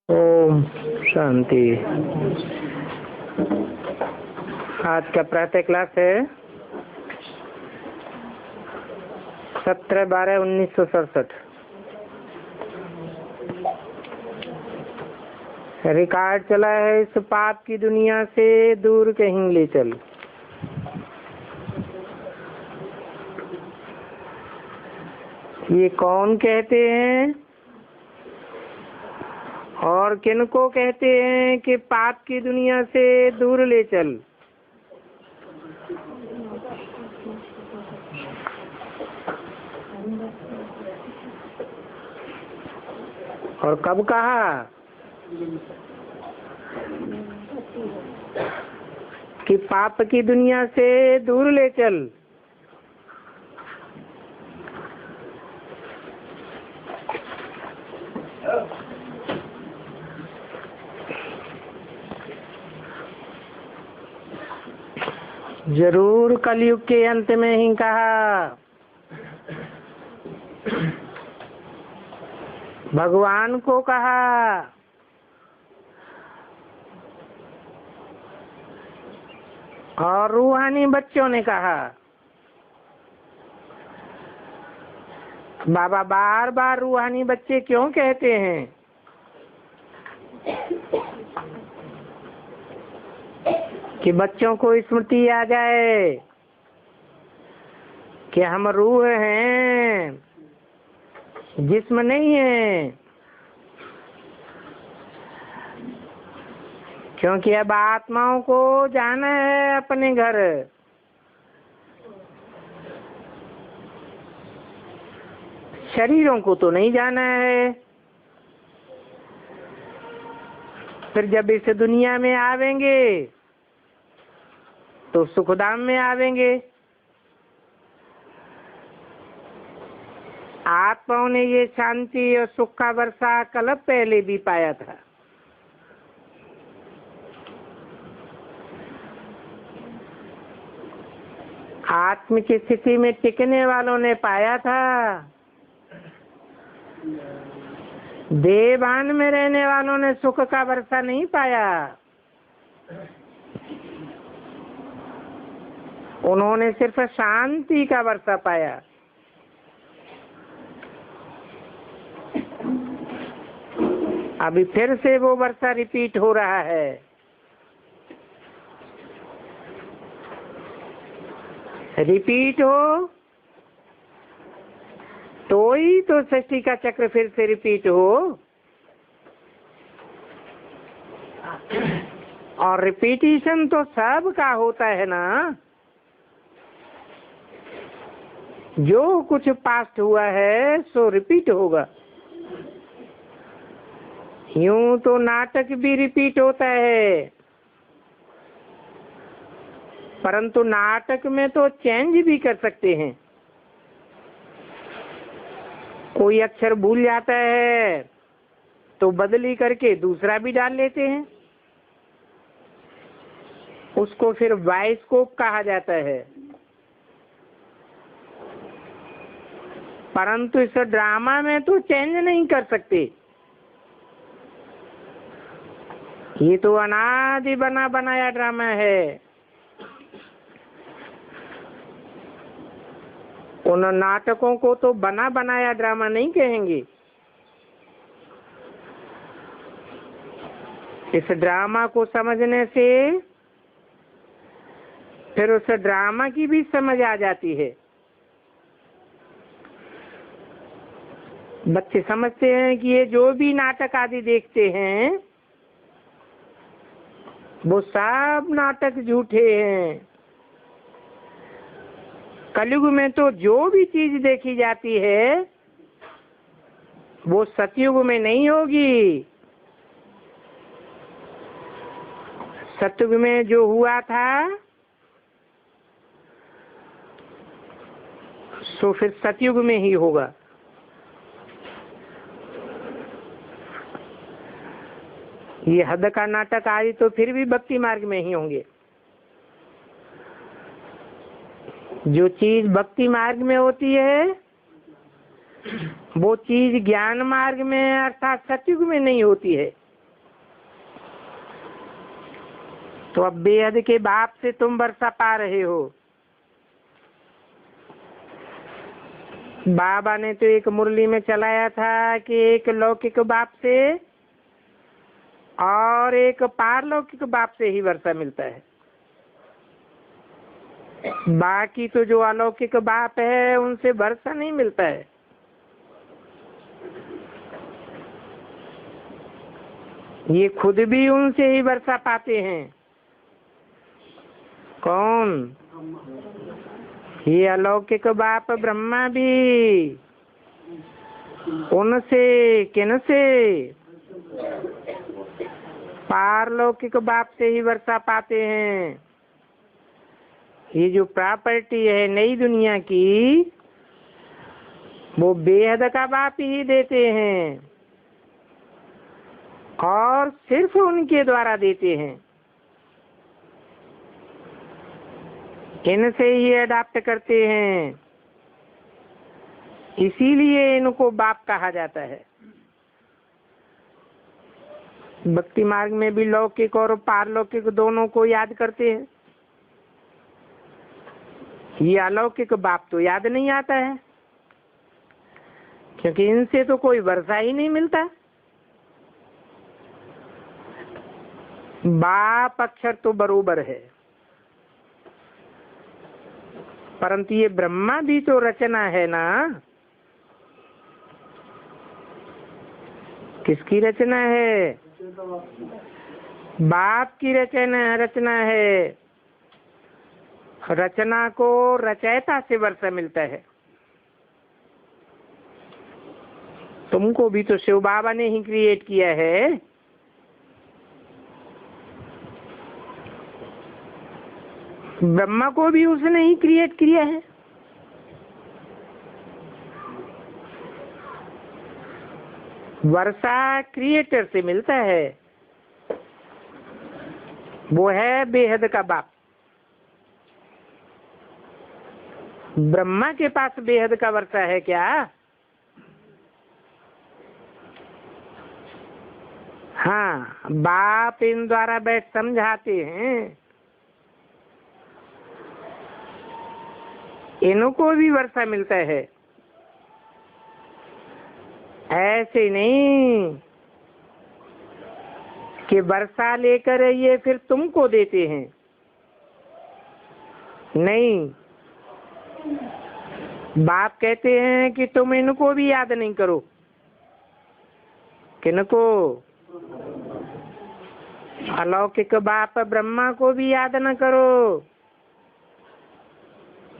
ओम शांति। आज का प्रातः क्लास है 17/12/1967। रिकॉर्ड चला है इस पाप की दुनिया से दूर कहीं ले चल। ये कौन कहते हैं और किनको कहते हैं कि पाप की दुनिया से दूर ले चल? और कब कहा कि पाप की दुनिया से दूर ले चल? जरूर कलयुग के अंत में ही कहा। भगवान को कहा, और रूहानी बच्चों ने कहा। बाबा बार बार रूहानी बच्चे क्यों कहते हैं? कि बच्चों को स्मृति आ जाए कि हम रूह हैं, जिस्म नहीं है। क्योंकि अब आत्माओं को जाना है अपने घर। शरीरों को तो नहीं जाना है। फिर जब इस दुनिया में आवेंगे तो सुखधाम में आवेंगे। आत्माओं ने ये शांति और सुख का वर्षा कल पहले भी पाया था। आत्म की स्थिति में टिकने वालों ने पाया था। देवान में रहने वालों ने सुख का वर्षा नहीं पाया। उन्होंने सिर्फ शांति का वर्षा पाया। अभी फिर से वो वर्षा रिपीट हो रहा है। रिपीट हो तो ही तो सृष्टि का चक्र फिर से रिपीट हो। और रिपीटिशन तो सब का होता है ना। जो कुछ पास्ट हुआ है सो रिपीट होगा। यूं तो नाटक भी रिपीट होता है, परंतु नाटक में तो चेंज भी कर सकते हैं। कोई अक्षर भूल जाता है तो बदली करके दूसरा भी डाल लेते हैं। उसको फिर बाइस्कोप कहा जाता है। परंतु इस ड्रामा में तो चेंज नहीं कर सकते। ये तो अनादि बना बनाया ड्रामा है। उन नाटकों को तो बना बनाया ड्रामा नहीं कहेंगे। इस ड्रामा को समझने से फिर उस ड्रामा की भी समझ आ जाती है। बच्चे समझते हैं कि ये जो भी नाटक आदि देखते हैं वो सब नाटक झूठे हैं। कलयुग में तो जो भी चीज देखी जाती है वो सतयुग में नहीं होगी। सतयुग में जो हुआ था सो फिर सतयुग में ही होगा। ये हद का नाटक आदि तो फिर भी भक्ति मार्ग में ही होंगे। जो चीज भक्ति मार्ग में होती है वो चीज ज्ञान मार्ग में अर्थात सतयुग में नहीं होती है। तो अब बेहद के बाप से तुम वर्षा पा रहे हो। बाबा ने तो एक मुरली में चलाया था कि एक लौकिक बाप से और एक पारलौकिक बाप से ही वर्षा मिलता है। बाकी तो जो अलौकिक बाप है उनसे वर्षा नहीं मिलता है। ये खुद भी उनसे ही वर्षा पाते हैं। कौन? ये अलौकिक बाप ब्रह्मा भी उनसे, किनसे? पारलौकिक बाप से ही वर्षा पाते हैं। ये जो प्रॉपर्टी है नई दुनिया की, वो बेहद का बाप ही देते हैं और सिर्फ उनके द्वारा देते हैं। इनसे ही अडॉप्ट करते हैं, इसीलिए इनको बाप कहा जाता है। भक्ति मार्ग में भी लौकिक और पारलौकिक दोनों को याद करते हैं। ये अलौकिक बाप तो याद नहीं आता है, क्योंकि इनसे तो कोई वर्षा ही नहीं मिलता। बाप अक्षर तो बरोबर है, परंतु ये ब्रह्मा भी तो रचना है ना। किसकी रचना है? बाप की रचना है। रचना को रचयिता से वर्षा मिलता है। तुमको भी तो शिव बाबा ने ही क्रिएट किया है। ब्रह्मा को भी उसने ही क्रिएट किया है। वर्षा क्रिएटर से मिलता है, वो है बेहद का बाप। ब्रह्मा के पास बेहद का वर्षा है क्या? हाँ, बाप इन द्वारा बैठ समझाते हैं। इनको भी वर्षा मिलता है। ऐसे नहीं कि वर्षा लेकर ये फिर तुमको देते हैं। नहीं, बाप कहते हैं कि तुम इनको भी याद नहीं करो। किनको? अलौकिक बाप ब्रह्मा को भी याद न करो।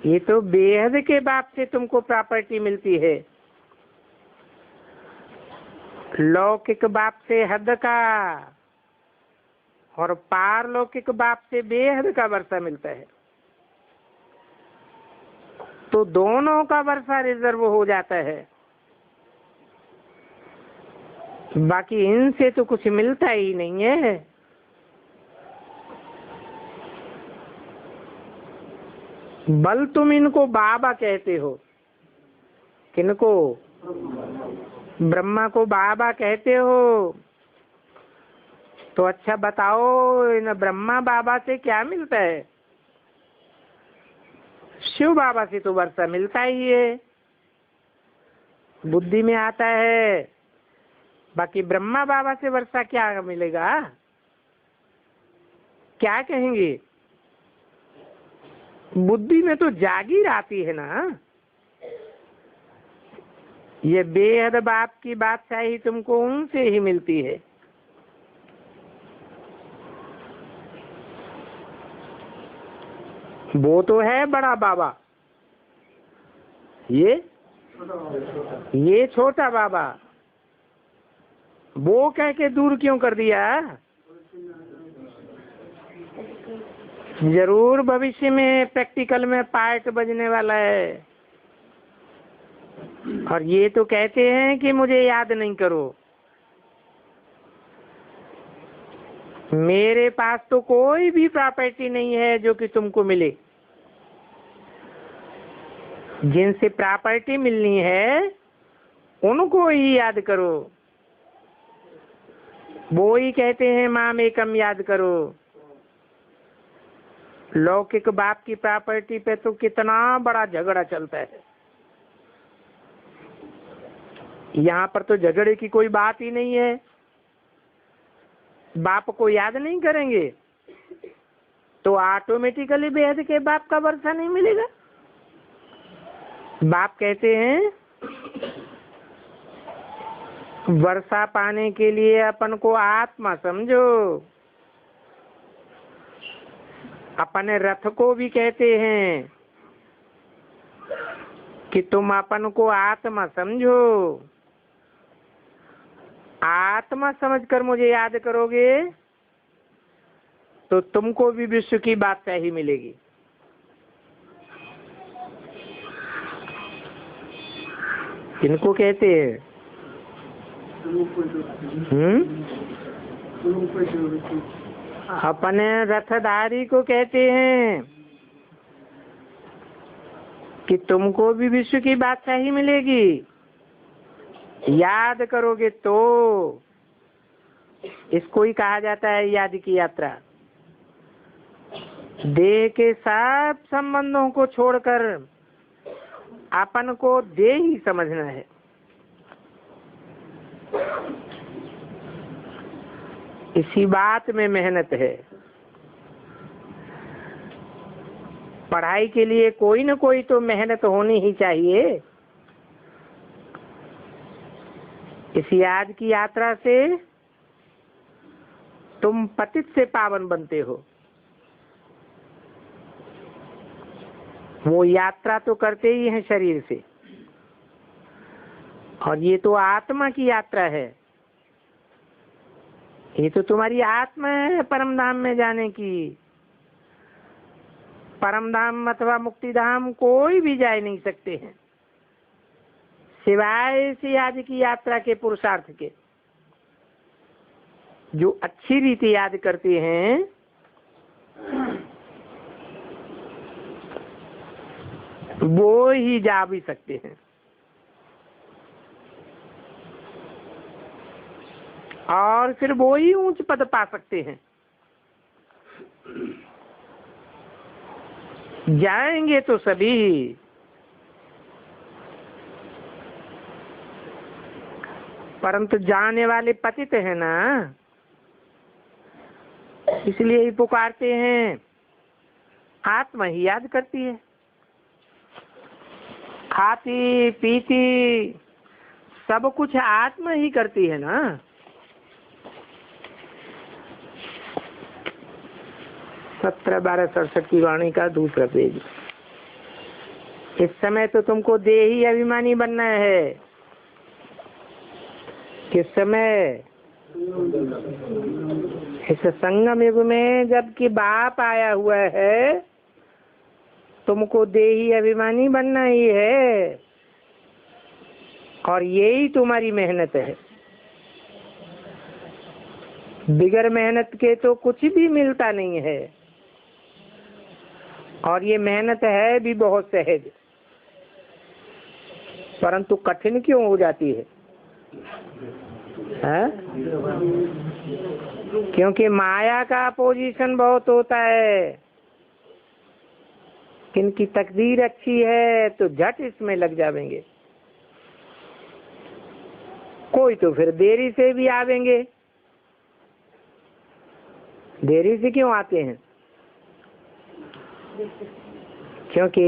ये तो बेहद के बाप से तुमको प्रॉपर्टी मिलती है। लौकिक बाप से हद का और पारलौकिक बाप से बेहद का वर्षा मिलता है। तो दोनों का वर्षा रिजर्व हो जाता है। बाकी इनसे तो कुछ मिलता ही नहीं है। बल तुम इनको बाबा कहते हो। किनको? ब्रह्मा को बाबा कहते हो। तो अच्छा बताओ, इन ब्रह्मा बाबा से क्या मिलता है? शिव बाबा से तो वर्षा मिलता ही है, बुद्धि में आता है। बाकी ब्रह्मा बाबा से वर्षा क्या मिलेगा? क्या कहेंगे? बुद्धि में तो जागीर आती है ना। ये बेहद बाप की बादशाही तुमको उनसे ही मिलती है। वो तो है बड़ा बाबा, ये छोटा बाबा। वो कह के दूर क्यों कर दिया? जरूर भविष्य में प्रैक्टिकल में पार्ट बजने वाला है। और ये तो कहते हैं कि मुझे याद नहीं करो। मेरे पास तो कोई भी प्रॉपर्टी नहीं है जो कि तुमको मिले। जिनसे प्रॉपर्टी मिलनी है उनको ही याद करो। वो ही कहते हैं माम एकम याद करो। लौकिक बाप की प्रॉपर्टी पे तो कितना बड़ा झगड़ा चलता है। यहाँ पर तो झगड़े की कोई बात ही नहीं है। बाप को याद नहीं करेंगे तो ऑटोमेटिकली बेहद के बाप का वर्षा नहीं मिलेगा। बाप कहते हैं वर्षा पाने के लिए अपन को आत्मा समझो। अपने रथ को भी कहते हैं कि तुम अपन को आत्मा समझो। आत्मा समझकर मुझे याद करोगे तो तुमको भी विश्व की बादशाही मिलेगी। किनको कहते हैं? अपने रथधारी को कहते हैं कि तुमको भी विश्व की बादशाही मिलेगी। याद करोगे तो इसको ही कहा जाता है याद की यात्रा। देह के सब संबंधों को छोड़कर अपन को देह ही समझना है। इसी बात में मेहनत है। पढ़ाई के लिए कोई न कोई तो मेहनत होनी ही चाहिए। इस याद की यात्रा से तुम पतित से पावन बनते हो। वो यात्रा तो करते ही हैं शरीर से, और ये तो आत्मा की यात्रा है। ये तो तुम्हारी आत्मा है परम धाम में जाने की। परम धाम अथवा मुक्ति धाम कोई भी जा नहीं सकते हैं सिवाय इस याद की यात्रा के पुरुषार्थ के। जो अच्छी रीति याद करते हैं वो ही जा भी सकते हैं। और फिर वो ही ऊंच पद पा सकते हैं। जाएंगे तो सभी, परंतु जाने वाले पतित है ना, इसलिए ही पुकारते हैं। आत्मा ही याद करती है। खाती पीती सब कुछ आत्मा ही करती है ना। 17-12-67 की वाणी का दूसरा पेज। इस समय तो तुमको देही अभिमानी बनना है। किस समय? इस संगम युग में जबकि बाप आया हुआ है, तुमको देही अभिमानी बनना ही है। और यही तुम्हारी मेहनत है। बिगर मेहनत के तो कुछ भी मिलता नहीं है। और ये मेहनत है भी बहुत सहज, परंतु कठिन क्यों हो जाती है? क्योंकि माया का अपोजिशन बहुत होता है। किनकी तकदीर अच्छी है तो झट इसमें लग जाएंगे, कोई तो फिर देरी से भी आवेंगे। देरी से क्यों आते हैं? क्योंकि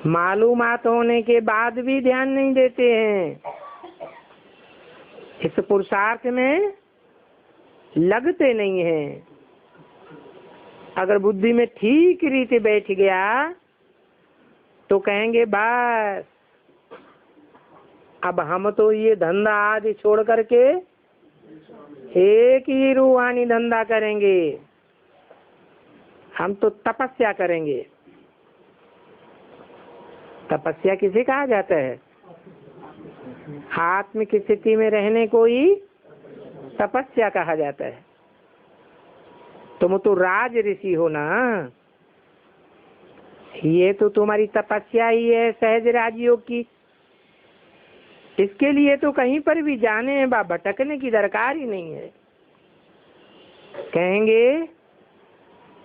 मालूमात होने के बाद भी ध्यान नहीं देते हैं। इस पुरुषार्थ में लगते नहीं हैं। अगर बुद्धि में ठीक रीति बैठ गया तो कहेंगे बस अब हम तो ये धंधा आदि छोड़ करके एक ही रूहानी धंधा करेंगे। हम तो तपस्या करेंगे। तपस्या किसे कहा जाता है? आत्म की स्थिति में रहने को ही तपस्या कहा जाता है। तुम तो राज ऋषि हो ना। ये तो तुम्हारी तपस्या ही है सहज राजयोग की। इसके लिए तो कहीं पर भी जाने बा भटकने की दरकार ही नहीं है। कहेंगे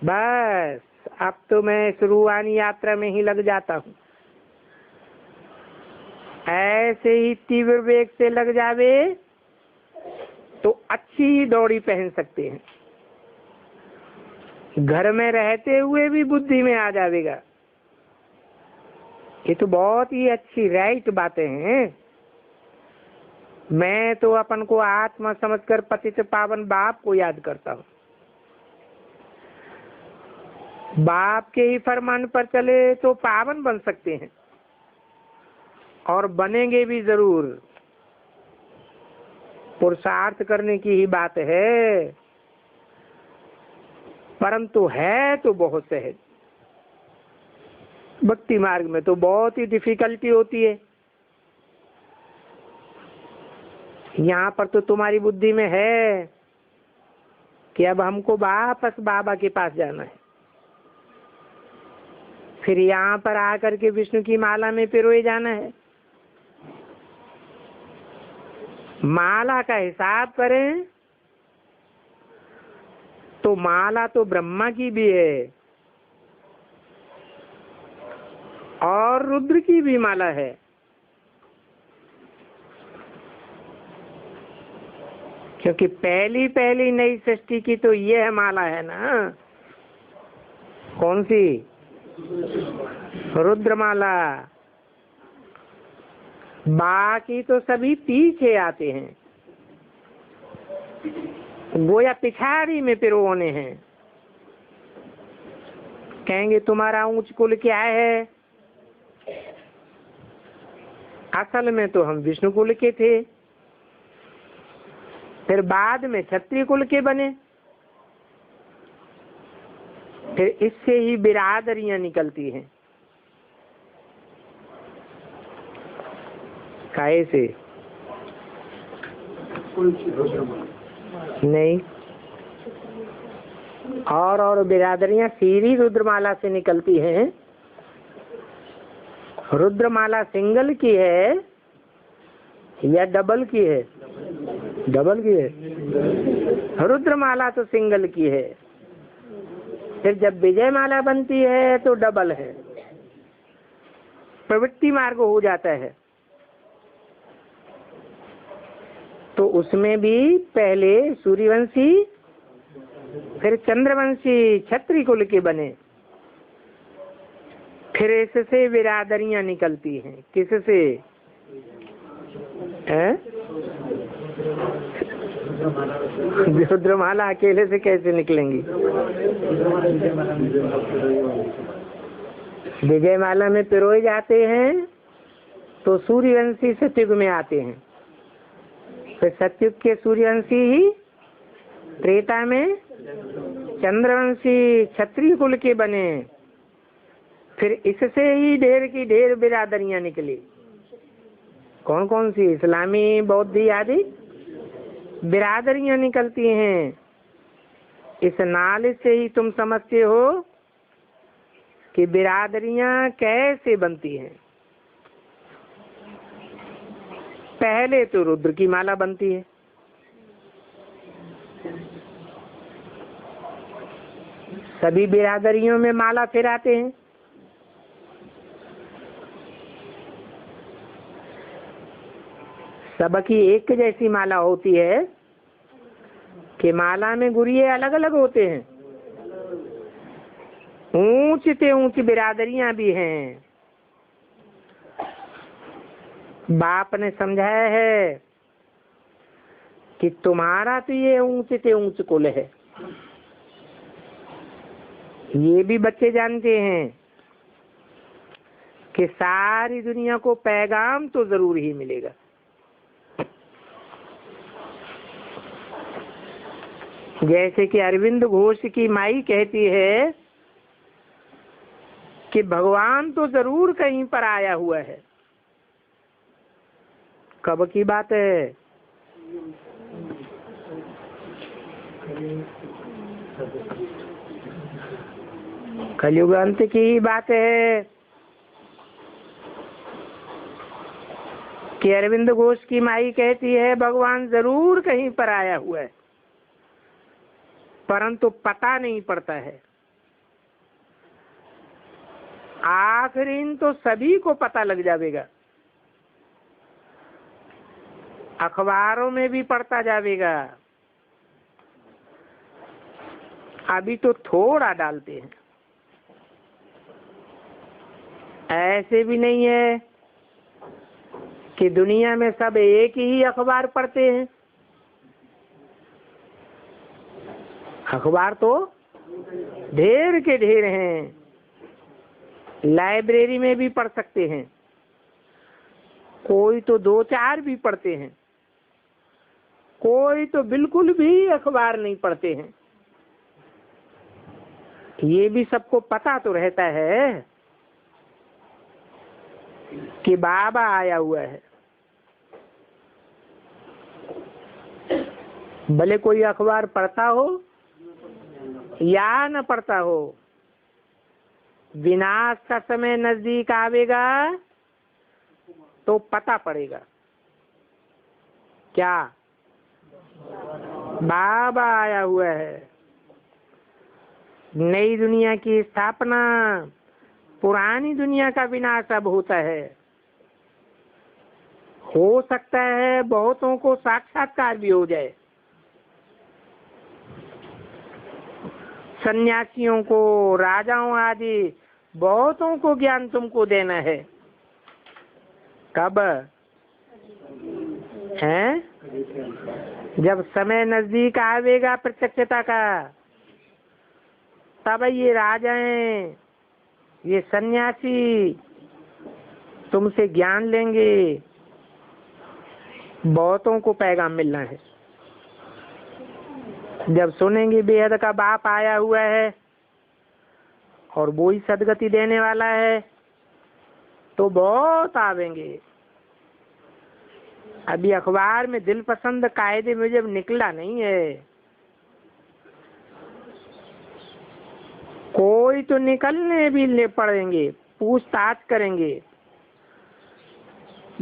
बस अब तो मैं इस रूहानी यात्रा में ही लग जाता हूँ। ऐसे ही तीव्र वेग से लग जावे तो अच्छी दौड़ी पहन सकते हैं। घर में रहते हुए भी बुद्धि में आ जाएगा। ये तो बहुत ही अच्छी राइट बातें हैं। मैं तो अपन को आत्मा समझकर पतित पावन बाप को याद करता हूँ। बाप के ही फरमान पर चले तो पावन बन सकते हैं और बनेंगे भी जरूर। पुरुषार्थ करने की ही बात है, परंतु है तो बहुत सहज। भक्ति मार्ग में तो बहुत ही डिफिकल्टी होती है। यहाँ पर तो तुम्हारी बुद्धि में है कि अब हमको वापस बाबा के पास जाना है, फिर यहाँ पर आकर के विष्णु की माला में पिरोए जाना है। माला का हिसाब करें तो माला तो ब्रह्मा की भी है और रुद्र की भी माला है। क्योंकि पहली पहली नई सृष्टि की तो यह माला है ना। कौन सी? रुद्रमाला। बाकी तो सभी पीछे आते हैं, गोया पिछाड़ी में पिरोने हैं। कहेंगे तुम्हारा ऊंच कुल क्या है? असल में तो हम विष्णु कुल के थे, फिर बाद में क्षत्रिय कुल के बने, फिर इससे ही बिरादरियां निकलती हैं। काहे से? नहीं, और बिरादरियां सीधी रुद्रमाला से निकलती हैं। रुद्रमाला सिंगल की है या डबल की है? डबल की है। रुद्रमाला तो सिंगल की है, फिर जब विजय माला बनती है तो डबल है, प्रवृत्ति मार्ग हो जाता है। तो उसमें भी पहले सूर्यवंशी फिर चंद्रवंशी क्षत्रिय कुल के बने, फिर इससे बिरादरियां निकलती हैं। किससे? रुद्रमाला अकेले से कैसे निकलेंगी? विजयमाला में पिरोए जाते हैं तो सूर्यवंशी सतयुग में आते हैं, फिर सतयुग के सूर्यवंशी ही त्रेता में चंद्रवंशी क्षत्रिय कुल के बने, फिर इससे ही ढेर की ढेर बिरादरियां निकली। कौन कौन सी? इस्लामी, बौद्धी आदि बिरादरियां निकलती हैं। इस नाल से ही तुम समझते हो कि बिरादरियां कैसे बनती हैं। पहले तो रुद्र की माला बनती है, सभी बिरादरियों में माला फिराते हैं। सबकी एक जैसी माला होती है कि माला में गुरिये अलग अलग होते हैं। ऊंच से ऊंच बिरादरियां भी हैं। बाप ने समझाया है कि तुम्हारा तो ये ऊंच से ऊंच कुल है। ये भी बच्चे जानते हैं कि सारी दुनिया को पैगाम तो जरूर ही मिलेगा। जैसे कि अरविंद घोष की माई कहती है कि भगवान तो जरूर कहीं पर आया हुआ है। कब की बात है? कलयुग अंत की ही बात है कि अरविंद घोष की माई कहती है भगवान जरूर कहीं पर आया हुआ है, परंतु पता नहीं पड़ता है। आखिर तो सभी को पता लग जाएगा, अखबारों में भी पढ़ता जाएगा। अभी तो थोड़ा डालते हैं, ऐसे भी नहीं है कि दुनिया में सब एक ही अखबार पढ़ते हैं। अखबार तो ढेर के ढेर हैं, लाइब्रेरी में भी पढ़ सकते हैं, कोई तो 2-4 भी पढ़ते हैं, कोई तो बिल्कुल भी अखबार नहीं पढ़ते हैं। ये भी सबको पता तो रहता है कि बाबा आया हुआ है, भले कोई अखबार पढ़ता हो या न पढ़ता हो, विनाश का समय नजदीक आवेगा तो पता पड़ेगा क्या बाबा आया हुआ है। नई दुनिया की स्थापना, पुरानी दुनिया का विनाश अब होता है। हो सकता है बहुतों को साक्षात्कार भी हो जाए, सन्यासियों को, राजाओं आदि बहुतों को ज्ञान तुमको देना है। कब है? जब समय नजदीक आवेगा प्रत्यक्षता का, तब ये राजाएं, ये सन्यासी तुमसे ज्ञान लेंगे। बहुतों को पैगाम मिलना है। जब सुनेंगे बेहद का बाप आया हुआ है और वो ही सदगति देने वाला है, तो बहुत आवेंगे। अभी अखबार में दिल पसंद कायदे में जब निकला नहीं है, कोई तो निकलने भी ले पड़ेंगे, पूछताछ करेंगे।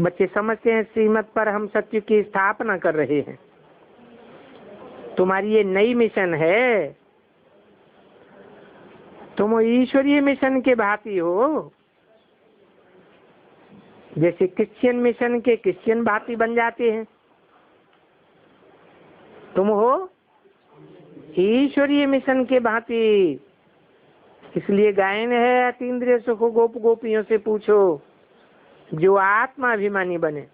बच्चे समझते हैं श्रीमत पर हम सत्य की स्थापना कर रहे हैं, तुम्हारी ये नई मिशन है, तुम ईश्वरीय मिशन के भांति हो। जैसे क्रिश्चियन मिशन के क्रिश्चियन भांति बन जाते हैं, तुम हो ईश्वरीय मिशन के भांति। इसलिए गायन है, अतीन्द्रिय सुख गोप गोपियों से पूछो, जो आत्माभिमानी बने।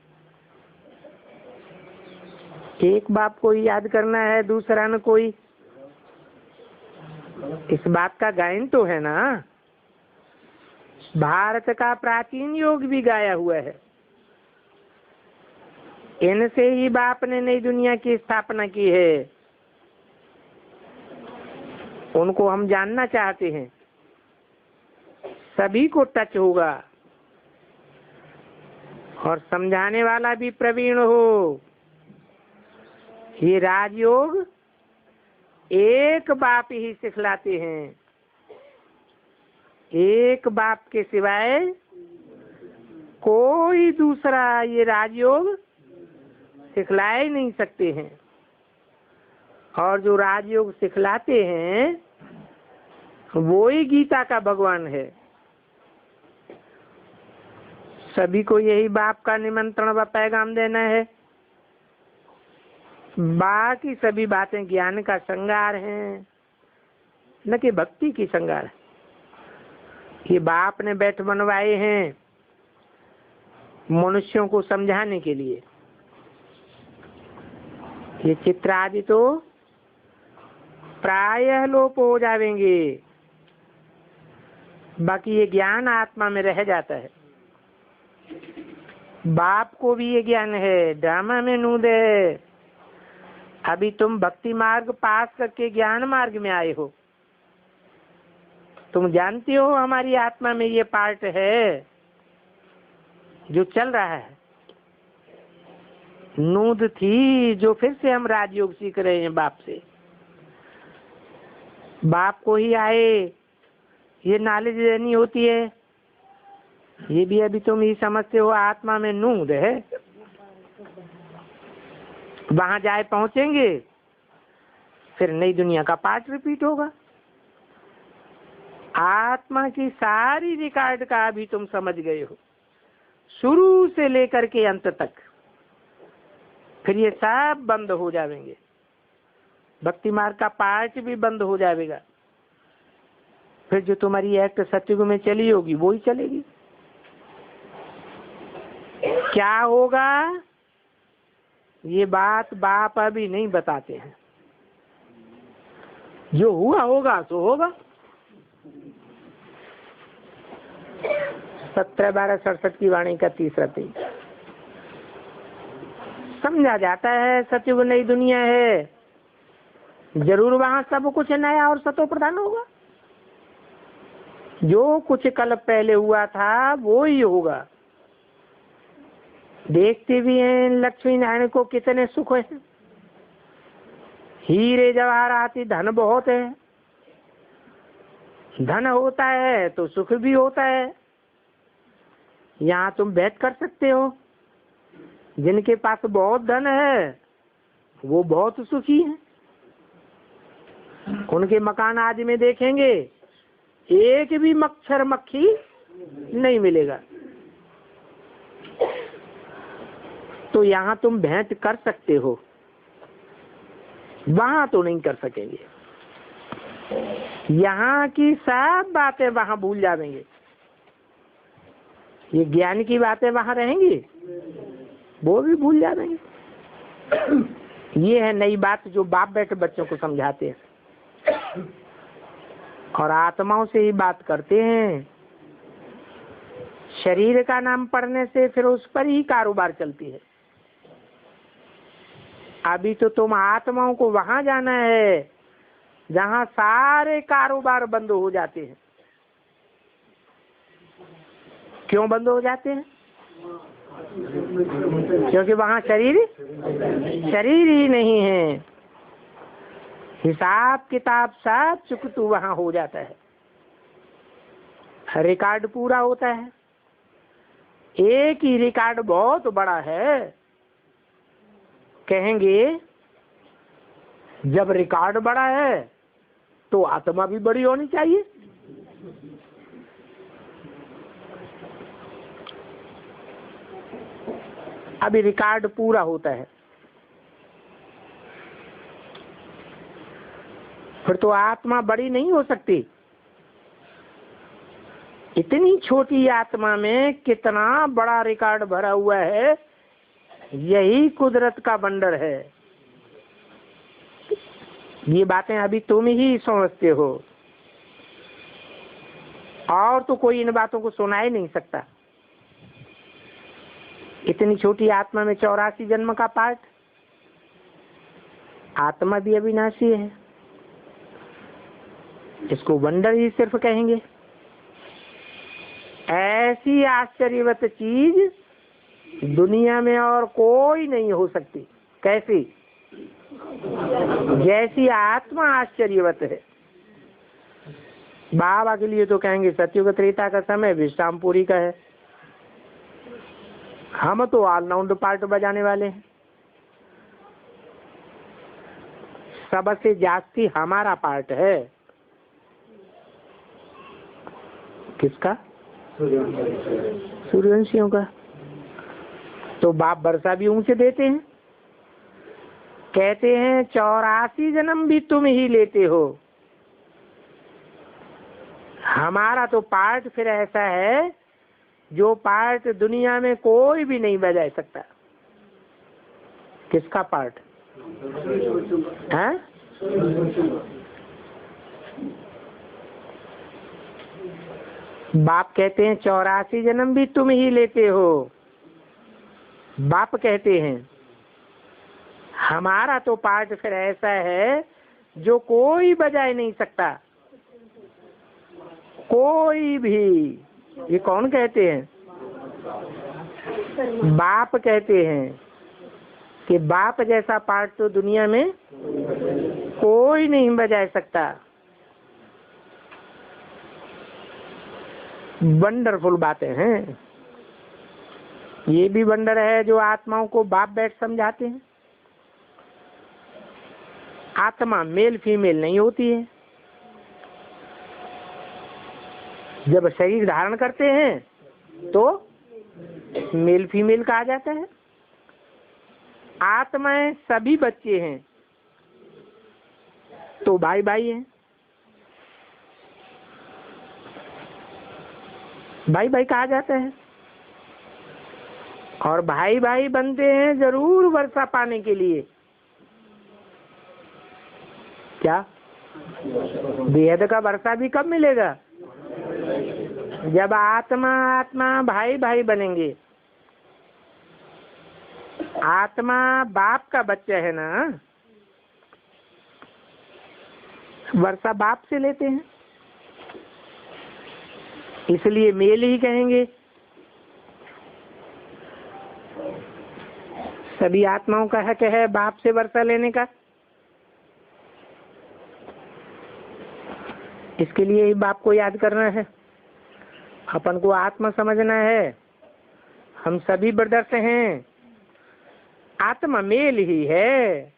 एक बाप को ही याद करना है, दूसरा न कोई। इस बात का गायन तो है ना। भारत का प्राचीन योग भी गाया हुआ है, इनसे ही बाप ने नई दुनिया की स्थापना की है। उनको हम जानना चाहते हैं, सभी को टच होगा और समझाने वाला भी प्रवीण हो। ये राजयोग एक बाप ही सिखलाते हैं, एक बाप के सिवाय कोई दूसरा ये राजयोग सिखला ही नहीं सकते हैं। और जो राजयोग सिखलाते हैं वो ही गीता का भगवान है। सभी को यही बाप का निमंत्रण व पैगाम देना है। बाकी सभी बातें ज्ञान का श्रृंगार हैं, न कि भक्ति की श्रृंगार है। ये बाप ने बैठ बनवाए हैं मनुष्यों को समझाने के लिए। ये चित्र आदि तो प्रायः लोप हो जाएंगे, बाकी ये ज्ञान आत्मा में रह जाता है। बाप को भी ये ज्ञान है, ड्रामा में नूद है। अभी तुम भक्ति मार्ग पास करके ज्ञान मार्ग में आए हो, तुम जानते हो हमारी आत्मा में ये पार्ट है जो चल रहा है। नूद थी जो फिर से हम राजयोग सीख रहे हैं बाप से। बाप को ही आए ये नॉलेज देनी होती है। ये भी अभी तुम ही समझते हो, आत्मा में नूद है। वहां जाए पहुंचेंगे, फिर नई दुनिया का पार्ट रिपीट होगा। आत्मा की सारी रिकॉर्ड का अभी तुम समझ गए हो, शुरू से लेकर के अंत तक। फिर ये सब बंद हो जाएंगे, भक्ति मार्ग का पार्ट भी बंद हो जाएगा। फिर जो तुम्हारी एक्ट सत्युग में चली होगी वो ही चलेगी। क्या होगा ये बात बाप अभी नहीं बताते हैं, जो हुआ होगा सो होगा। 17/12/67 की वाणी का तीसरा पेज। समझा जाता है सत्युग नई दुनिया है, जरूर वहां सब कुछ नया और सतो प्रधान होगा। जो कुछ कल पहले हुआ था वो ही होगा। देखते भी हैं लक्ष्मी नारायण को कितने सुख है, हीरे जवाहरात धन बहुत है। धन होता है तो सुख भी होता है। यहाँ तुम बैठ कर सकते हो, जिनके पास बहुत धन है वो बहुत सुखी है। उनके मकान आज में देखेंगे एक भी मच्छर मक्खी नहीं मिलेगा। तो यहाँ तुम भेंट कर सकते हो, वहां तो नहीं कर सकेंगे। यहाँ की सब बातें वहां भूल जाएंगे। ये ज्ञान की बातें वहां रहेंगी, वो भी भूल जाएंगे। ये है नई बात जो बाप बेटे बच्चों को समझाते हैं और आत्माओं से ही बात करते हैं। शरीर का नाम पढ़ने से फिर उस पर ही कारोबार चलती है। अभी तो तुम आत्माओं को वहां जाना है जहां सारे कारोबार बंद हो जाते हैं। क्यों बंद हो जाते हैं? क्योंकि वहां शरीर ही नहीं है। हिसाब किताब सब चुकतू वहां हो जाता है, रिकॉर्ड पूरा होता है। एक ही रिकॉर्ड बहुत बड़ा है। कहेंगे जब रिकॉर्ड बड़ा है तो आत्मा भी बड़ी होनी चाहिए। अभी रिकॉर्ड पूरा होता है, फिर तो आत्मा बड़ी नहीं हो सकती। इतनी छोटी आत्मा में कितना बड़ा रिकॉर्ड भरा हुआ है, यही कुदरत का बंडर है। ये बातें अभी तुम ही समझते हो, और तो कोई इन बातों को सुना ही नहीं सकता। इतनी छोटी आत्मा में 84 जन्म का पाठ। आत्मा भी अविनाशी है, इसको वंडर ही सिर्फ कहेंगे। ऐसी आश्चर्यवत चीज दुनिया में और कोई नहीं हो सकती। कैसी? जैसी आत्मा आश्चर्यवत है। बाबा के लिए तो कहेंगे सत्युग त्रेता का समय विश्रामपुरी का है। हम तो ऑलराउंड पार्ट बजाने वाले हैं। सबसे जास्ती हमारा पार्ट है। किसका? सूर्यवंशियों का। तो बाप वर्षा भी ऊंचे देते हैं, कहते हैं 84 जन्म भी तुम ही लेते हो। हमारा तो पार्ट फिर ऐसा है जो पार्ट दुनिया में कोई भी नहीं बजा सकता। किसका पार्ट है? बाप कहते हैं 84 जन्म भी तुम ही लेते हो। बाप कहते हैं हमारा तो पार्ट फिर ऐसा है जो कोई बजा नहीं सकता, कोई भी। ये कौन कहते हैं? बाप कहते हैं कि बाप जैसा पार्ट तो दुनिया में कोई नहीं बजा सकता। वंडरफुल बातें हैं। ये भी वंडर है जो आत्माओं को बाप बैठ समझाते हैं। आत्मा मेल फीमेल नहीं होती है। जब शरीर धारण करते हैं तो मेल फीमेल कहा जाता है। आत्माएं सभी बच्चे हैं तो भाई भाई हैं, भाई भाई कहा जाता है। और भाई भाई बनते हैं जरूर वर्षा पाने के लिए। क्या बेहद का वर्षा भी कब मिलेगा? जब आत्मा आत्मा भाई भाई बनेंगे। आत्मा बाप का बच्चा है ना, वर्षा बाप से लेते हैं, इसलिए मेल ही कहेंगे। सभी आत्माओं का हक है बाप से वर्षा लेने का। इसके लिए ही बाप को याद करना है, अपन को आत्मा समझना है। हम सभी ब्रदर्स हैं, आत्मा मेल ही है,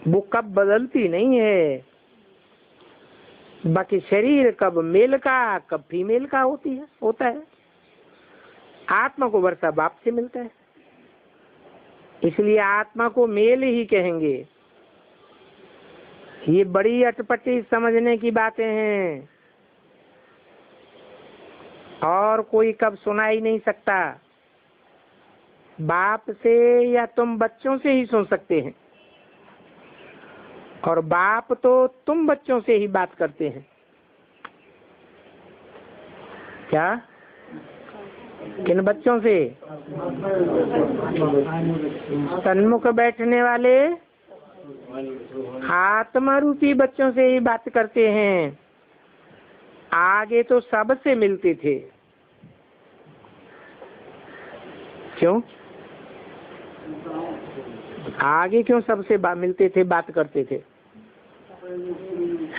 वो कब बदलती नहीं है। बाकी शरीर कब मेल का कब फीमेल का होता है। आत्मा को वर्षा बाप से मिलता है, इसलिए आत्मा को मेल ही कहेंगे। ये बड़ी अटपटी समझने की बातें हैं और कोई कब सुना ही नहीं सकता। बाप से या तुम बच्चों से ही सुन सकते हैं, और बाप तो तुम बच्चों से ही बात करते हैं। क्या? किन बच्चों से? सन्मुख बैठने वाले आत्मा रूपी बच्चों से ही बात करते हैं। आगे तो सबसे मिलते थे। क्यों? आगे क्यों सबसे मिलते थे, बात करते थे?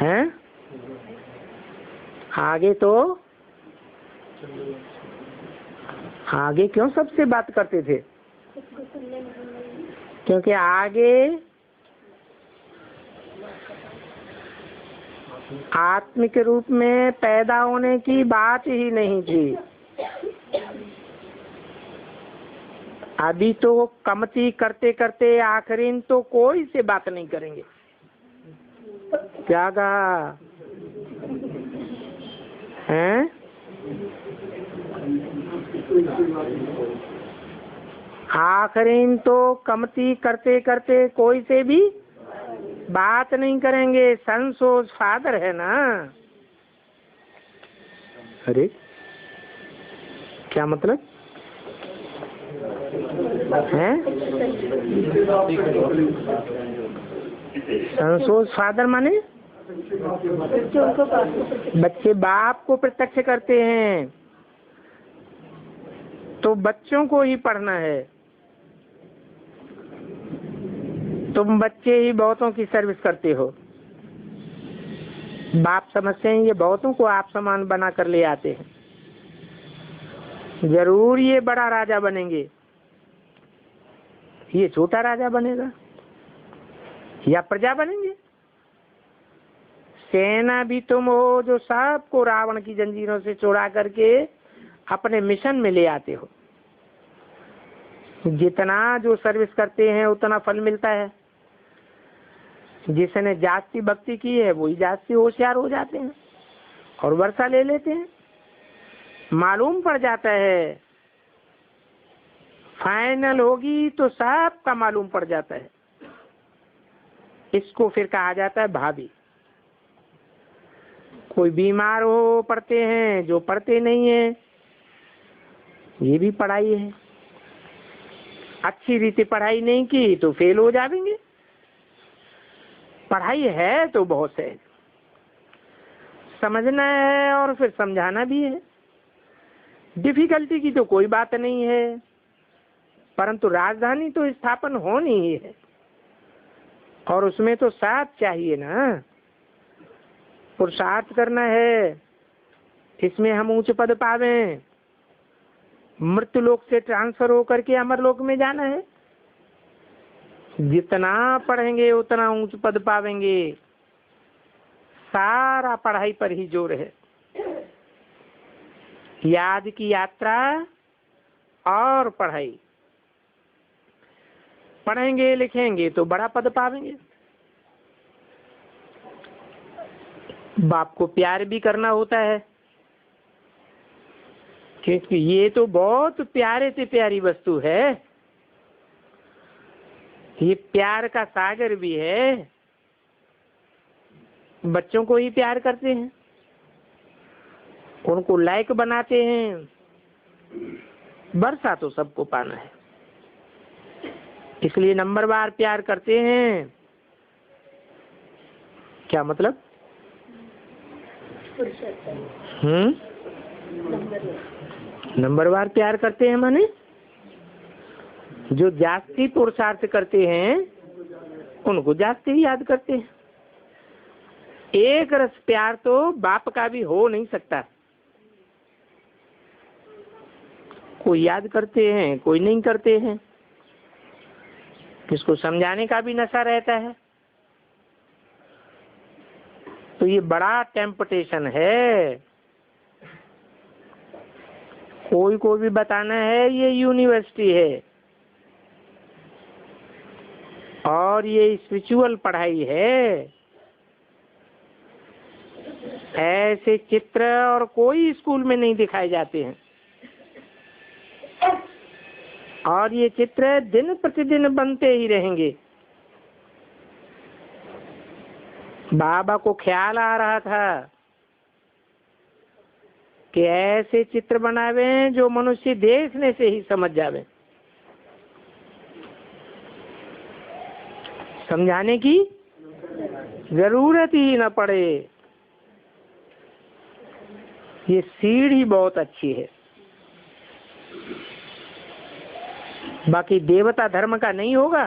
हैं? आगे क्यों सबसे बात करते थे? क्योंकि आगे आत्मिक रूप में पैदा होने की बात ही नहीं थी। अभी तो कमती करते करते आखिरी तो कोई से बात नहीं करेंगे। क्या कहा हैं? आखिरी तो कमती करते करते कोई से भी बात नहीं करेंगे। संसोज फादर है ना। अरे क्या मतलब है? संसोज फादर माने बच्चे बाप को प्रत्यक्ष करते हैं, तो बच्चों को ही पढ़ना है। तुम बच्चे ही बहुतों की सर्विस करते हो। बाप समझते हैं ये बहुतों को आप समान बना कर ले आते हैं। जरूर ये बड़ा राजा बनेंगे, ये छोटा राजा बनेगा या प्रजा बनेंगे। सेना भी तुम हो जो सबको रावण की जंजीरों से छुड़ा करके अपने मिशन में ले आते हो। जितना जो सर्विस करते हैं उतना फल मिलता है। जिसने जास्ती भक्ति की है वही जास्ती होशियार हो जाते हैं और वर्षा ले लेते हैं। मालूम पड़ जाता है, फाइनल होगी तो सब का मालूम पड़ जाता है। इसको फिर कहा जाता है भाभी। कोई बीमार हो पढ़ते हैं, जो पढ़ते नहीं है, ये भी पढ़ाई है। अच्छी रीति पढ़ाई नहीं की तो फेल हो जाएंगे। पढ़ाई है तो बहुत है, समझना है और फिर समझाना भी है। डिफिकल्टी की तो कोई बात नहीं है, परंतु राजधानी तो स्थापन होनी ही है और उसमें तो साथ चाहिए ना। पुरुषार्थ करना है, इसमें हम ऊंच पद पावे। मृत्यु लोक से ट्रांसफर होकर के अमर लोक में जाना है। जितना पढ़ेंगे उतना ऊंच पद पावेंगे। सारा पढ़ाई पर ही जोर है। याद की यात्रा और पढ़ाई। पढ़ेंगे लिखेंगे तो बड़ा पद पावेंगे। बाप को प्यार भी करना होता है, क्योंकि ये तो बहुत प्यारे से प्यारी वस्तु है। ये प्यार का सागर भी है। बच्चों को ही प्यार करते हैं, उनको लायक बनाते हैं। वर्षा तो सबको पाना है, इसलिए नंबरवार प्यार करते हैं। क्या मतलब? नंबरवार प्यार करते हैं माने जो जास्ती पुरुषार्थ करते हैं उनको जास्ती ही याद करते हैं। एक रस प्यार तो बाप का भी हो नहीं सकता। कोई याद करते हैं, कोई नहीं करते हैं। किसको समझाने का भी नशा रहता है। तो ये बड़ा टेम्पटेशन है। कोई को भी बताना है ये यूनिवर्सिटी है और ये स्पिरिचुअल पढ़ाई है। ऐसे चित्र और कोई स्कूल में नहीं दिखाए जाते हैं। और ये चित्र दिन प्रतिदिन बनते ही रहेंगे। बाबा को ख्याल आ रहा था कि ऐसे चित्र बनावे जो मनुष्य देखने से ही समझ जावे, समझाने की जरूरत ही न पड़े। ये सीढ़ी बहुत अच्छी है। बाकी देवता धर्म का नहीं होगा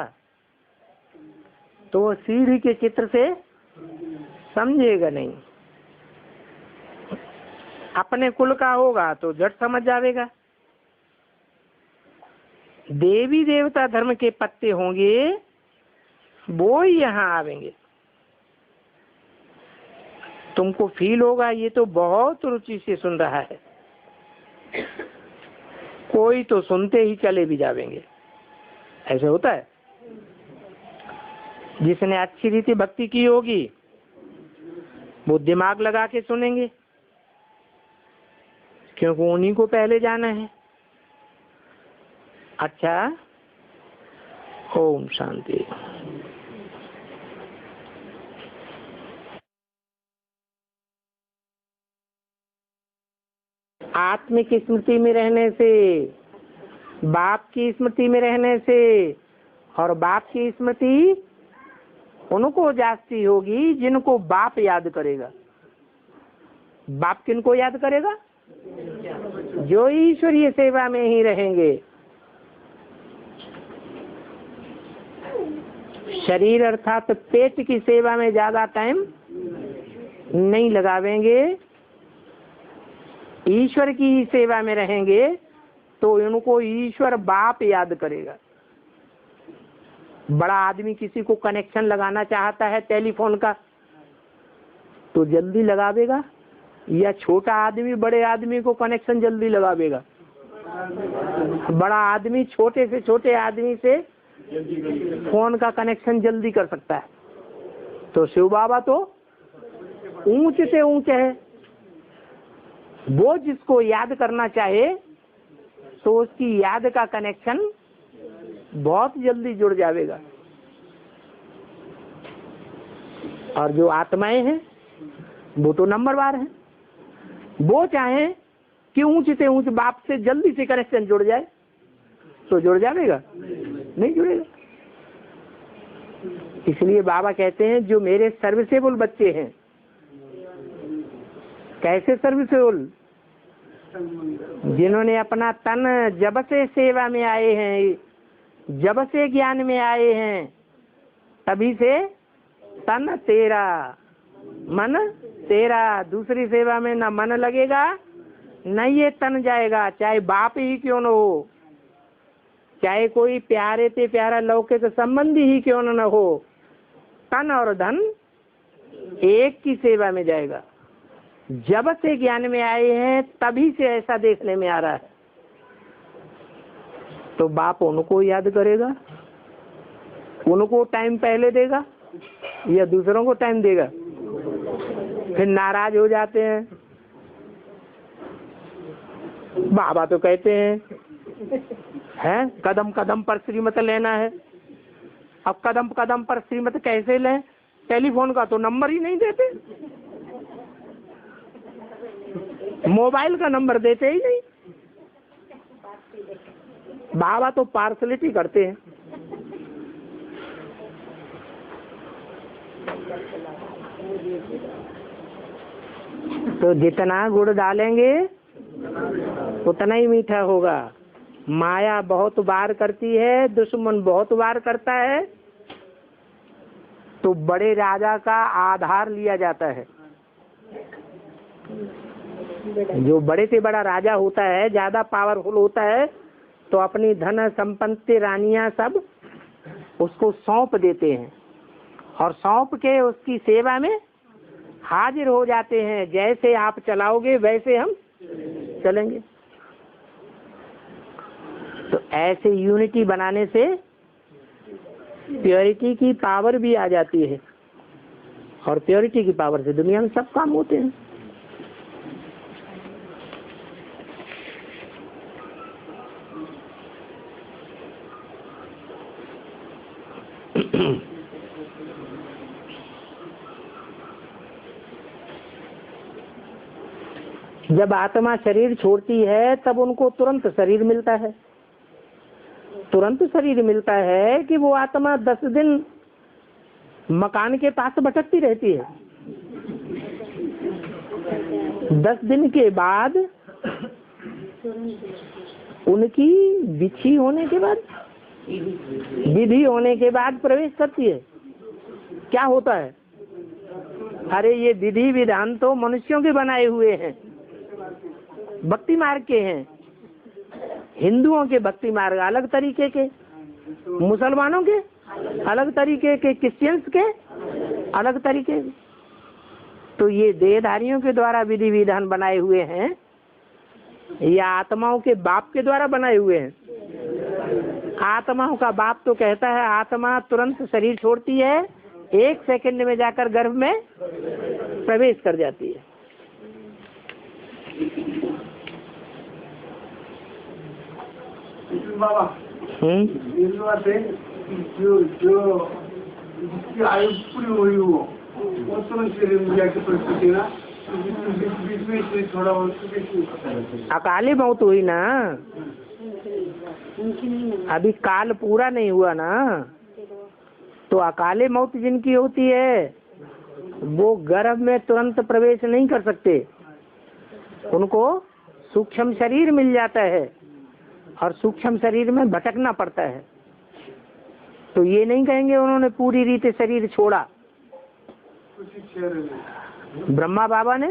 तो वो सीढ़ी के चित्र से समझेगा नहीं। अपने कुल का होगा तो झट समझ जाएगा। देवी देवता धर्म के पत्ते होंगे वो ही यहाँ आवेंगे। तुमको फील होगा ये तो बहुत रुचि से सुन रहा है। कोई तो सुनते ही चले भी जावेंगे। ऐसे होता है। जिसने अच्छी रीति भक्ति की होगी वो दिमाग लगा के सुनेंगे, क्योंकि उन्हीं को पहले जाना है। अच्छा, ओम शांति। आत्मिक स्मृति में रहने से, बाप की स्मृति में रहने से, और बाप की स्मृति उनको जास्ती होगी जिनको बाप याद करेगा। बाप किनको याद करेगा? जो ईश्वरीय सेवा में ही रहेंगे। शरीर अर्थात पेट की सेवा में ज्यादा टाइम नहीं लगावेंगे, ईश्वर की ही सेवा में रहेंगे तो इनको ईश्वर बाप याद करेगा। बड़ा आदमी किसी को कनेक्शन लगाना चाहता है टेलीफोन का तो जल्दी लगावेगा, या छोटा आदमी बड़े आदमी को कनेक्शन जल्दी लगावेगा? बड़ा आदमी छोटे से छोटे आदमी से फोन का कनेक्शन जल्दी कर सकता है। तो शिव बाबा तो ऊंचे से ऊंचे है। वो जिसको याद करना चाहे तो उसकी याद का कनेक्शन बहुत जल्दी जुड़ जाएगा। और जो आत्माएं हैं वो तो नंबरवार हैं। वो चाहे कि ऊंचे से ऊंचे बाप से जल्दी से कनेक्शन जुड़ जाए तो जुड़ जाएगा? नहीं जुड़ेगा। इसलिए बाबा कहते हैं जो मेरे सर्विसेबल बच्चे हैं। कैसे सर्विसेबल? जिन्होंने अपना तन जब से सेवा में आए हैं, जब से ज्ञान में आए हैं, तभी से तन तेरा मन तेरा। दूसरी सेवा में न मन लगेगा न ये तन जाएगा, चाहे बाप ही क्यों न हो, चाहे कोई प्यारे से प्यारा लौकिक संबंधी ही क्यों न हो। तन और धन एक की सेवा में जाएगा। जब से ज्ञान में आए हैं तभी से ऐसा देखने में आ रहा है। तो बाप उनको याद करेगा, उनको टाइम पहले देगा या दूसरों को टाइम देगा? फिर नाराज हो जाते हैं। बाबा तो कहते हैं कदम कदम पर श्रीमत लेना है। अब कदम कदम पर श्रीमत कैसे लें? टेलीफोन का तो नंबर ही नहीं देते, मोबाइल का नंबर देते ही नहीं। बाबा तो पार्सलिटी करते हैं। तो जितना गुड़ डालेंगे उतना ही मीठा होगा। माया बहुत बार करती है, दुश्मन बहुत बार करता है, तो बड़े राजा का आधार लिया जाता है। जो बड़े से बड़ा राजा होता है, ज्यादा पावरफुल होता है, तो अपनी धन संपत्ति रानियां सब उसको सौंप देते हैं और सौंप के उसकी सेवा में हाजिर हो जाते हैं। जैसे आप चलाओगे वैसे हम चलेंगे। तो ऐसे यूनिटी बनाने से प्योरिटी की पावर भी आ जाती है और प्योरिटी की पावर से दुनिया में सब काम होते हैं। जब आत्मा शरीर छोड़ती है तब उनको तुरंत शरीर मिलता है। तुरंत शरीर मिलता है कि वो आत्मा 10 दिन मकान के पास भटकती रहती है। 10 दिन के बाद उनकी बिछी होने के बाद, विधि होने के बाद प्रवेश करती है। क्या होता है? अरे ये विधि विधान तो मनुष्यों के बनाए हुए हैं, भक्ति मार्ग के हैं। हिंदुओं के भक्ति मार्ग अलग तरीके के, मुसलमानों के अलग तरीके के, क्रिश्चियंस के अलग तरीके के। तो ये देहधारियों के द्वारा विधि विधान बनाए हुए हैं या आत्माओं के बाप के द्वारा बनाए हुए हैं? आत्माओं का बाप तो कहता है आत्मा तुरंत शरीर छोड़ती है, 1 सेकंड में जाकर गर्भ में प्रवेश कर जाती है। बाबा जो जिसकी आयु पूरी हुई हो वो तुरंत शरीर में जाके परिस्थिति ना बीच में थोड़ा अकाली मौत हुई ना, अभी काल पूरा नहीं हुआ ना। तो अकाले मौत जिनकी होती है वो गर्भ में तुरंत प्रवेश नहीं कर सकते, उनको सूक्ष्म शरीर मिल जाता है और सूक्ष्म शरीर में भटकना पड़ता है। तो ये नहीं कहेंगे उन्होंने पूरी रीति शरीर छोड़ा। ब्रह्मा बाबा ने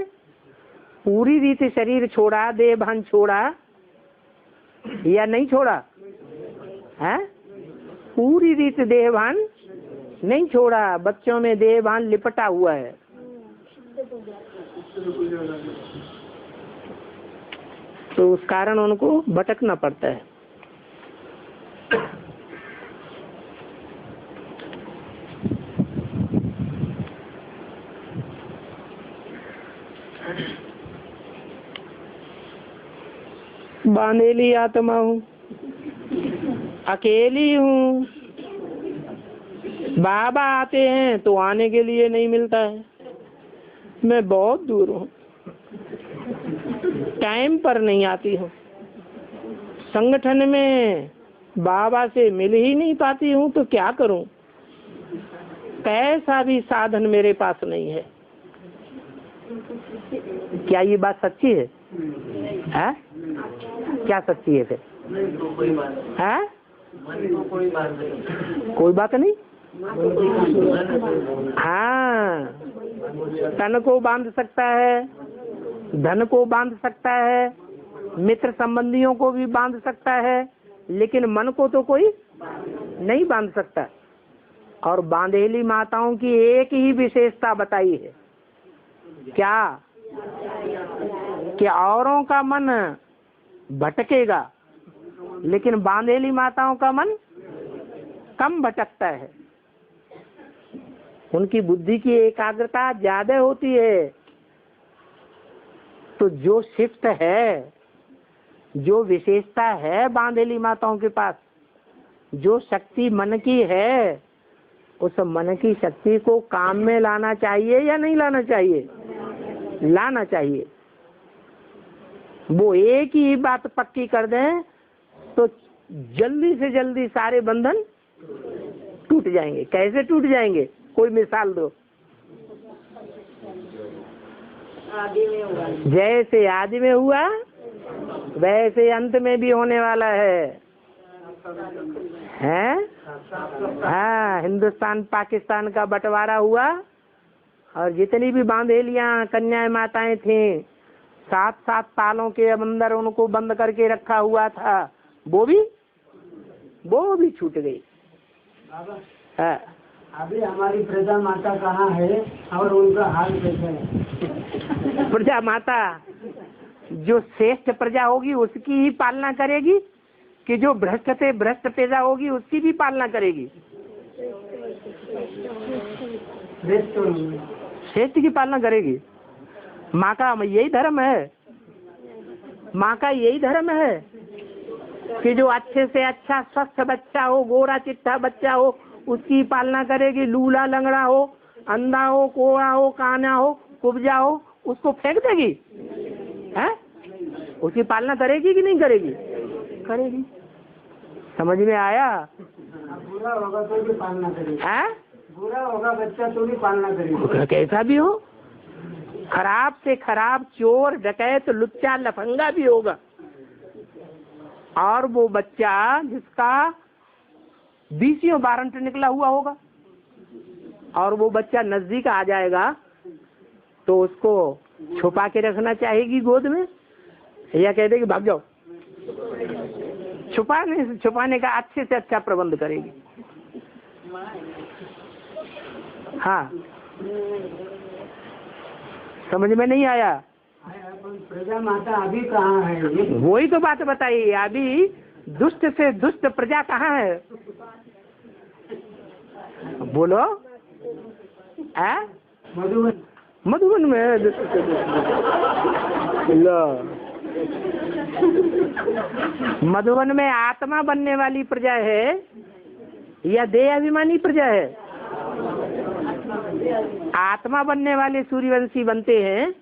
पूरी रीति शरीर छोड़ा, देह भान छोड़ा या नहीं छोड़ा है? पूरी रीति देह भान नहीं छोड़ा, बच्चों में देह भान लिपटा हुआ है। तो उस कारण उनको भटकना पड़ता है। बांधेली आत्मा हूँ, अकेली हूँ। बाबा आते हैं तो आने के लिए नहीं मिलता है, मैं बहुत दूर हूँ, टाइम पर नहीं आती हूँ, संगठन में बाबा से मिल ही नहीं पाती हूँ, तो क्या करूँ? पैसा भी साधन मेरे पास नहीं है। क्या ये बात सच्ची है? है? क्या सच्ची है फिर? है? कोई बात नहीं। हाँ, तन को बांध सकता है, धन को बांध सकता है, मित्र संबंधियों को भी बांध सकता है, लेकिन मन को तो कोई नहीं बांध सकता। और बांधेली माताओं की एक ही विशेषता बताई है, क्या? कि औरों का मन भटकेगा लेकिन बांधेली माताओं का मन कम भटकता है, उनकी बुद्धि की एकाग्रता ज्यादा होती है। तो जो शिफ्ट है, जो विशेषता है बांधेली माताओं के पास, जो शक्ति मन की है, उस मन की शक्ति को काम में लाना चाहिए या नहीं लाना चाहिए? लाना चाहिए। वो एक ही बात पक्की कर दें तो जल्दी से जल्दी सारे बंधन टूट जाएंगे। कैसे टूट जाएंगे? कोई मिसाल दो। जैसे आदि में हुआ वैसे अंत में भी होने वाला है। हैं? हाँ, हिंदुस्तान पाकिस्तान का बंटवारा हुआ और जितनी भी बांधेलियां कन्याएं माताएं थीं, 7-7 सालों के अंदर उनको बंद करके रखा हुआ था, वो भी छूट गई। हाँ। अभी हमारी प्रजा माता कहाँ है और उनका हाल कैसा है? प्रजा माता जो श्रेष्ठ प्रजा होगी उसकी ही पालना करेगी कि जो भ्रष्ट से भ्रष्ट प्रजा होगी उसकी भी पालना करेगी? श्रेष्ठ की पालना करेगी। माँ का यही धर्म है, माँ का यही धर्म है कि जो अच्छे से अच्छा स्वस्थ बच्चा हो, गोरा चिट्ठा बच्चा हो, उसकी पालना करेगी। लूला लंगड़ा हो, अंधा हो, कोड़ा हो, काना हो, कुब्जा हो, उसको फेंक देगी? है? उसकी पालना करेगी कि नहीं करेगी? करेगी। समझ में आया? बुरा होगा तो भी पालना करेगी। है? बुरा होगा बच्चा तो भी पालना करेगी। कैसा भी हो, खराब से खराब चोर डकैत लुच्चा लफंगा भी होगा, और वो बच्चा जिसका 20 वारंट निकला हुआ होगा और वो बच्चा नजदीक आ जाएगा तो उसको छुपा के रखना चाहेगी गोद में या कह देगी भाग जाओ? छुपाने का अच्छे से अच्छा प्रबंध करेगी। हाँ, समझ में नहीं आया? प्रजा माता अभी कहाँ है? वही तो बात बताइए, अभी दुष्ट से दुष्ट प्रजा कहाँ है? बोलो। है? मधुबन में लो। मधुबन में आत्मा बनने वाली प्रजा है या देह अभिमानी प्रजा है? आत्मा बनने वाले सूर्यवंशी बनते हैं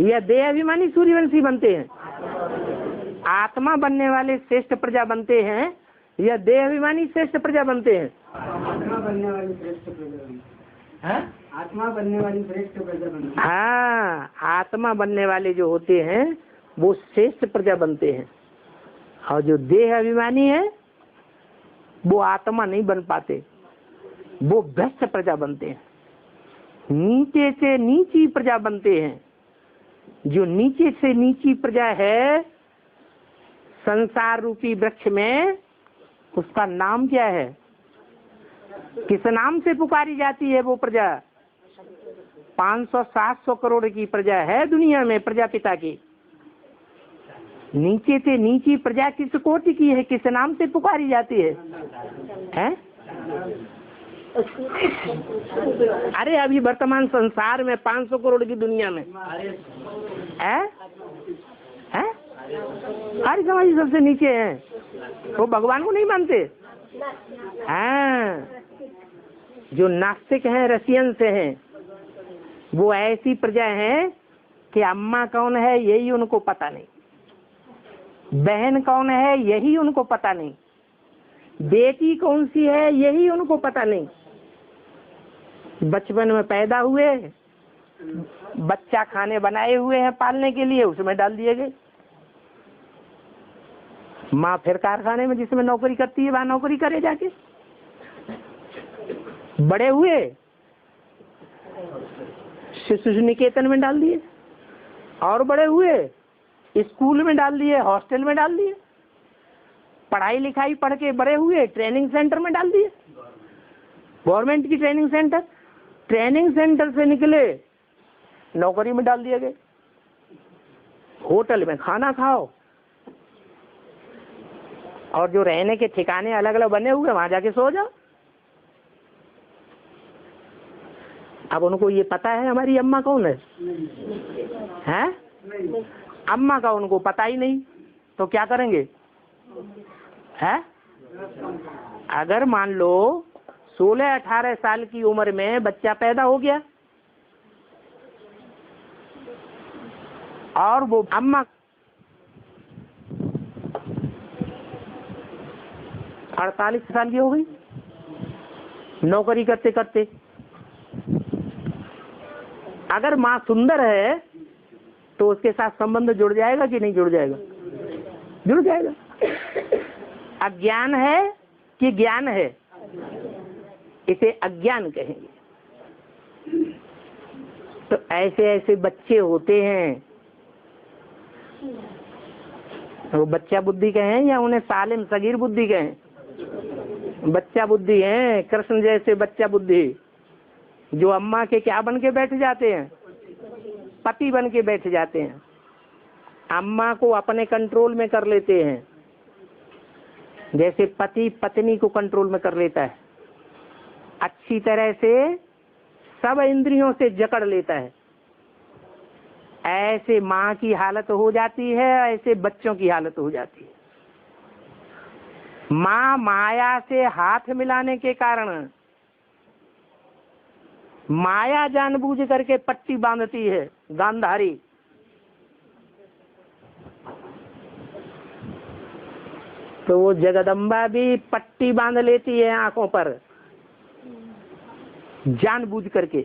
या देह अभिमानी सूर्यवंशी बनते हैं? आत्मा बनने वाले श्रेष्ठ प्रजा बनते हैं या देह अभिमानी श्रेष्ठ प्रजा बनते हैं? आत्मा बनने वाली श्रेष्ठ प्रजा। आत्मा बनने वाली श्रेष्ठ प्रजा बनती है। हाँ, आत्मा बनने वाले जो होते हैं वो श्रेष्ठ प्रजा बनते हैं, और जो देह अभिमानी है वो आत्मा नहीं बन पाते, वो भ्रष्ट प्रजा बनते हैं, नीचे से नीची प्रजा बनते हैं। जो नीचे से नीची प्रजा है संसार रूपी वृक्ष में, उसका नाम क्या है? किस नाम से पुकारी जाती है वो प्रजा? 500-700 करोड़ की प्रजा है दुनिया में, प्रजापिता की। नीचे से नीची प्रजा किस कोटि की है, किस नाम से पुकारी जाती है? हैं? अरे अभी वर्तमान संसार में 500 करोड़ की दुनिया में है? आर्य समाज सबसे नीचे है, वो भगवान को नहीं मानते। हाँ, जो नास्तिक हैं, रसियन से हैं, वो ऐसी प्रजा है कि अम्मा कौन है यही उनको पता नहीं, बहन कौन है यही उनको पता नहीं, बेटी कौन सी है यही उनको पता नहीं। बचपन में पैदा हुए, बच्चा खाने बनाए हुए हैं पालने के लिए, उसमें डाल दिए गए। माँ फिर कारखाने में जिसमें नौकरी करती है वहां नौकरी करे जाके। बड़े हुए शिशु निकेतन में डाल दिए, और बड़े हुए स्कूल में डाल दिए, हॉस्टल में डाल दिए, पढ़ाई लिखाई पढ़ के बड़े हुए ट्रेनिंग सेंटर में डाल दिए। गवर्नमेंट की ट्रेनिंग सेंटर से निकले नौकरी में डाल दिए गए। होटल में खाना खाओ और जो रहने के ठिकाने अलग अलग बने हुए वहां जाके सो जाओ। अब उनको ये पता है हमारी अम्मा कौन है? अम्मा का उनको पता ही नहीं, तो क्या करेंगे? है अगर मान लो 16-18 साल की उम्र में बच्चा पैदा हो गया और वो अम्मा 48 साल की हो गई नौकरी करते करते, अगर माँ सुंदर है तो उसके साथ संबंध जुड़ जाएगा कि नहीं जुड़ जाएगा? जुड़ जाएगा। अज्ञान है कि ज्ञान है? इसे अज्ञान कहेंगे। तो ऐसे ऐसे बच्चे होते हैं, वो बच्चा बुद्धि कहें या उन्हें सालिम सगीर बुद्धि कहें? बच्चा बुद्धि है, कृष्ण जैसे बच्चा बुद्धि, जो अम्मा के क्या बन के बैठ जाते हैं? पति बन के बैठ जाते हैं, अम्मा को अपने कंट्रोल में कर लेते हैं, जैसे पति पत्नी को कंट्रोल में कर लेता है, अच्छी तरह से सब इंद्रियों से जकड़ लेता है। ऐसे माँ की हालत हो जाती है, ऐसे बच्चों की हालत हो जाती है। माँ माया से हाथ मिलाने के कारण, माया जानबूझ करके पट्टी बांधती है, गांधारी। तो वो जगदम्बा भी पट्टी बांध लेती है आंखों पर जानबूझ करके।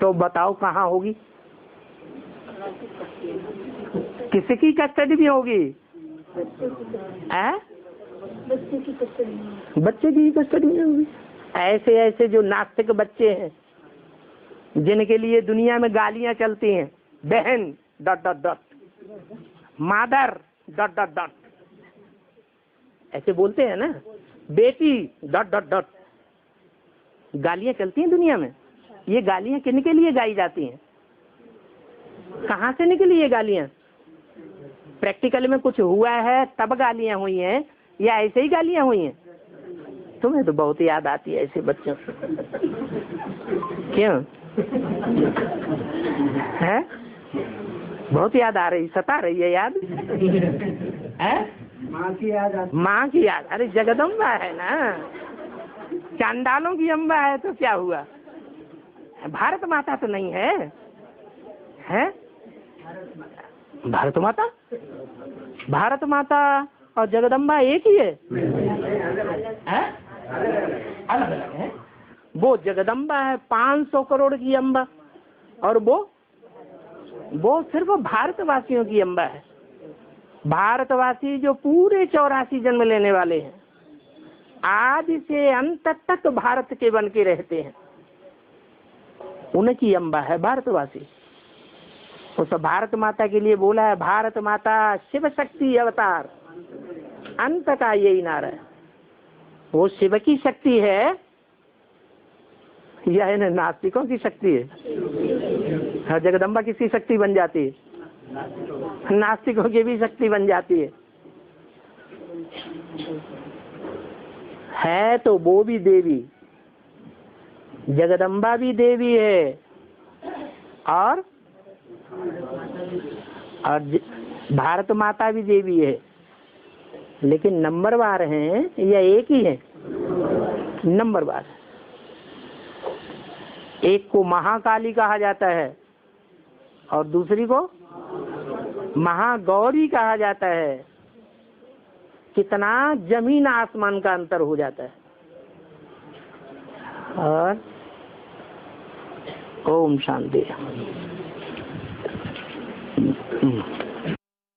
तो बताओ कहाँ होगी? किसकी कस्टडी में होगी? बच्चे की कस्टडी में होगी। ऐसे ऐसे जो नास्तिक बच्चे हैं, जिनके लिए दुनिया में गालियां चलती हैं, बहन ... मादर ... ऐसे बोलते हैं ना, बेटी ... गालियां चलती हैं दुनिया में। ये गालियां किनके लिए गाई जाती हैं? कहाँ से निकली ये गालियां? प्रैक्टिकल में कुछ हुआ है तब गालियां हुई हैं या ऐसे ही गालियां हुई हैं? तुम्हें तो बहुत याद आती है ऐसे बच्चों से। क्यों है? बहुत याद आ रही, सता रही है याद है? माँ की याद आती। माँ की याद। अरे जगदम्बा है ना, चांडालों की अम्बा है तो क्या हुआ? भारत माता तो नहीं है? हैं? भारत माता, भारत माता और जगदम्बा एक ही है? अलग अलग है। वो जगदम्बा है 500 करोड़ की अम्बा, और वो सिर्फ भारतवासियों की अम्बा है। भारतवासी जो पूरे 84 जन्म लेने वाले हैं, आज से अंत तक भारत के बन के रहते हैं, उनकी अम्बा है भारतवासी। उस भारत माता के लिए बोला है, भारत माता शिव शक्ति अवतार, अंत का यही नारा है। वो शिव की शक्ति है या इन नास्तिकों की शक्ति है? जगदम्बा किसकी शक्ति बन जाती है? नास्तिकों की भी शक्ति बन जाती है तो वो भी देवी, जगदम्बा भी देवी है और भारत माता भी देवी है, लेकिन नंबरवार हैं या एक ही है? नंबरवार। एक को महाकाली कहा जाता है और दूसरी को महागौरी कहा जाता है। कितना जमीन आसमान का अंतर हो जाता है। और ओम शांति।